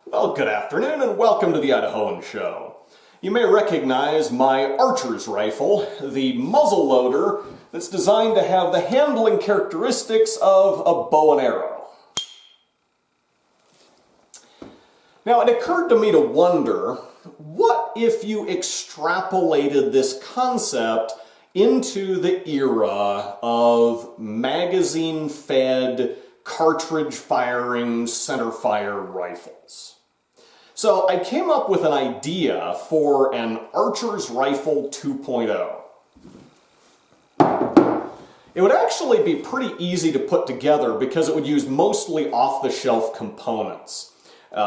Well, good afternoon and welcome to the Idahoan Show. You may recognize my archer's rifle, the muzzle loader that's designed to have the handling characteristics of a bow and arrow. Now, it occurred to me to wonder, what if you extrapolated this concept into the era of magazine-fed, cartridge-firing, centerfire rifles? So I came up with an idea for an archer's rifle 2.0. It would actually be pretty easy to put together because it would use mostly off-the-shelf components,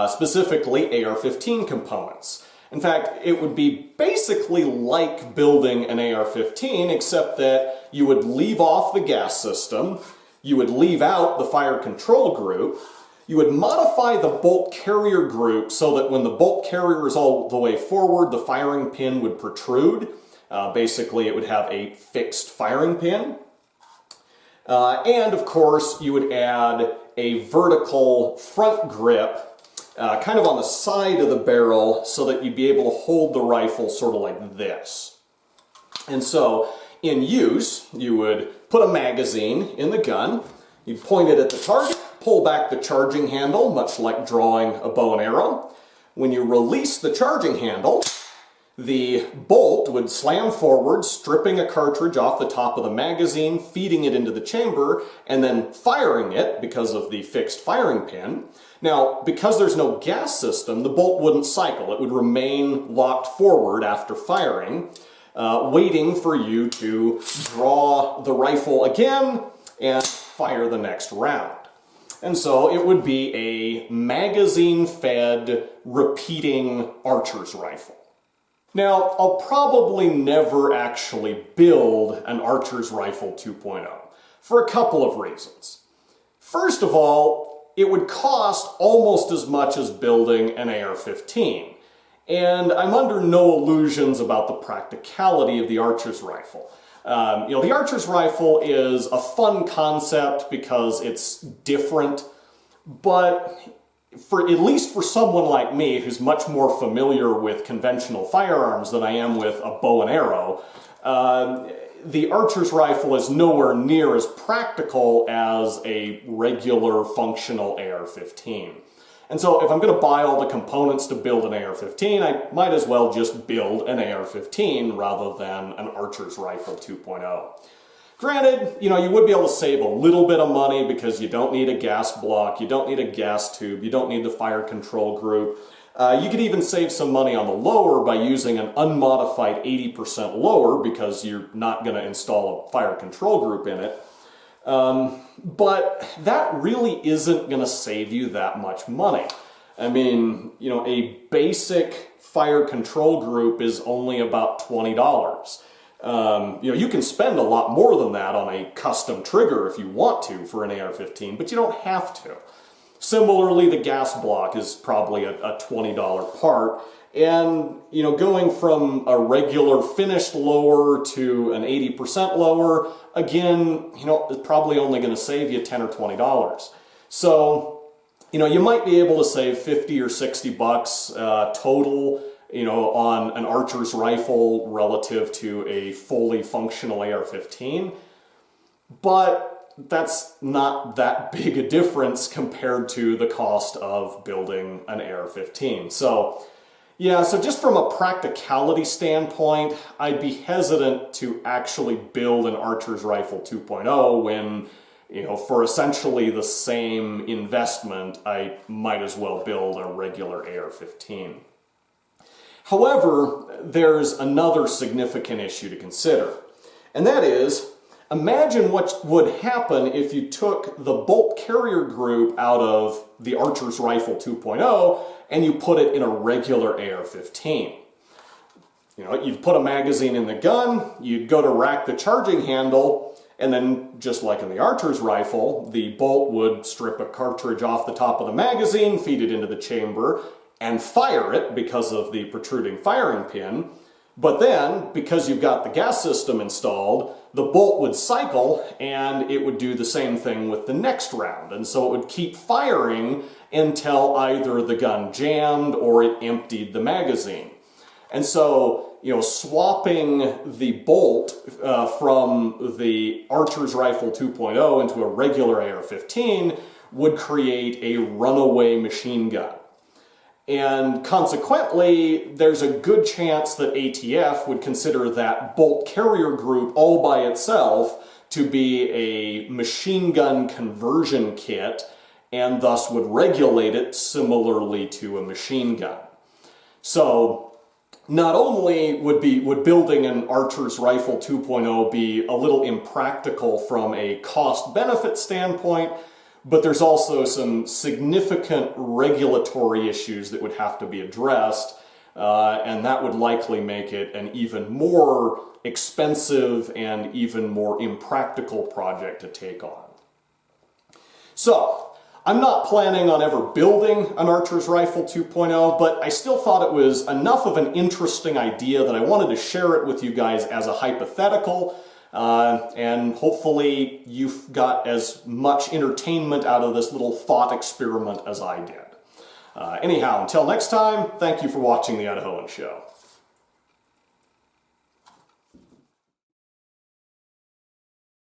specifically AR-15 components. In fact, it would be basically like building an AR-15, except that you would leave off the gas system, you would leave out the fire control group, you would modify the bolt carrier group so that when the bolt carrier is all the way forward, the firing pin would protrude. Basically, it would have a fixed firing pin. And of course, you would add a vertical front grip kind of on the side of the barrel so that you'd be able to hold the rifle sort of like this. And so, in use, you would put a magazine in the gun, you'd point it at the target, pull back the charging handle, much like drawing a bow and arrow. When you release the charging handle, the bolt would slam forward, stripping a cartridge off the top of the magazine, feeding it into the chamber, and then firing it because of the fixed firing pin. Now, because there's no gas system, the bolt wouldn't cycle. It would remain locked forward after firing, waiting for you to draw the rifle again and fire the next round. And so it would be a magazine-fed, repeating archer's rifle. Now, I'll probably never actually build an archer's rifle 2.0 for a couple of reasons. First of all, it would cost almost as much as building an AR-15, and I'm under no illusions about the practicality of the archer's rifle. The archer's rifle is a fun concept because it's different, but at least for someone like me who's much more familiar with conventional firearms than I am with a bow and arrow, the archer's rifle is nowhere near as practical as a regular functional AR-15. And so if I'm going to buy all the components to build an AR-15, I might as well just build an AR-15 rather than an archer's rifle 2.0. Granted, you would be able to save a little bit of money because you don't need a gas block, you don't need a gas tube, you don't need the fire control group. You could even save some money on the lower by using an unmodified 80% lower because you're not going to install a fire control group in it. But that really isn't going to save you that much money. I mean, a basic fire control group is only about $20. You can spend a lot more than that on a custom trigger if you want to for an AR-15, but you don't have to. Similarly, the gas block is probably a $20 part. And, going from a regular finished lower to an 80% lower, again, is probably only going to save you $10 or $20. So, you might be able to save 50 or 60 bucks total, on an archer's rifle relative to a fully functional AR-15. But that's not that big a difference compared to the cost of building an AR-15. So, yeah, so just from a practicality standpoint, I'd be hesitant to actually build an archer's rifle 2.0 when, for essentially the same investment, I might as well build a regular AR-15. However, there's another significant issue to consider, and that is, imagine what would happen if you took the bolt carrier group out of the archer's rifle 2.0 and you put it in a regular AR-15. You'd put a magazine in the gun, you'd go to rack the charging handle, and then, just like in the archer's rifle, the bolt would strip a cartridge off the top of the magazine, feed it into the chamber, and fire it because of the protruding firing pin. But then, because you've got the gas system installed, the bolt would cycle and it would do the same thing with the next round. And so it would keep firing until either the gun jammed or it emptied the magazine. And so, swapping the bolt from the Archer's Rifle 2.0 into a regular AR-15 would create a runaway machine gun. And consequently, there's a good chance that ATF would consider that bolt carrier group all by itself to be a machine gun conversion kit, and thus would regulate it similarly to a machine gun. So, not only would building an Archer's Rifle 2.0 be a little impractical from a cost-benefit standpoint, but there's also some significant regulatory issues that would have to be addressed, and that would likely make it an even more expensive and even more impractical project to take on. So, I'm not planning on ever building an Archer's Rifle 2.0, but I still thought it was enough of an interesting idea that I wanted to share it with you guys as a hypothetical, and hopefully you've got as much entertainment out of this little thought experiment as I did. Anyhow, until next time, thank you for watching The Idahoan Show.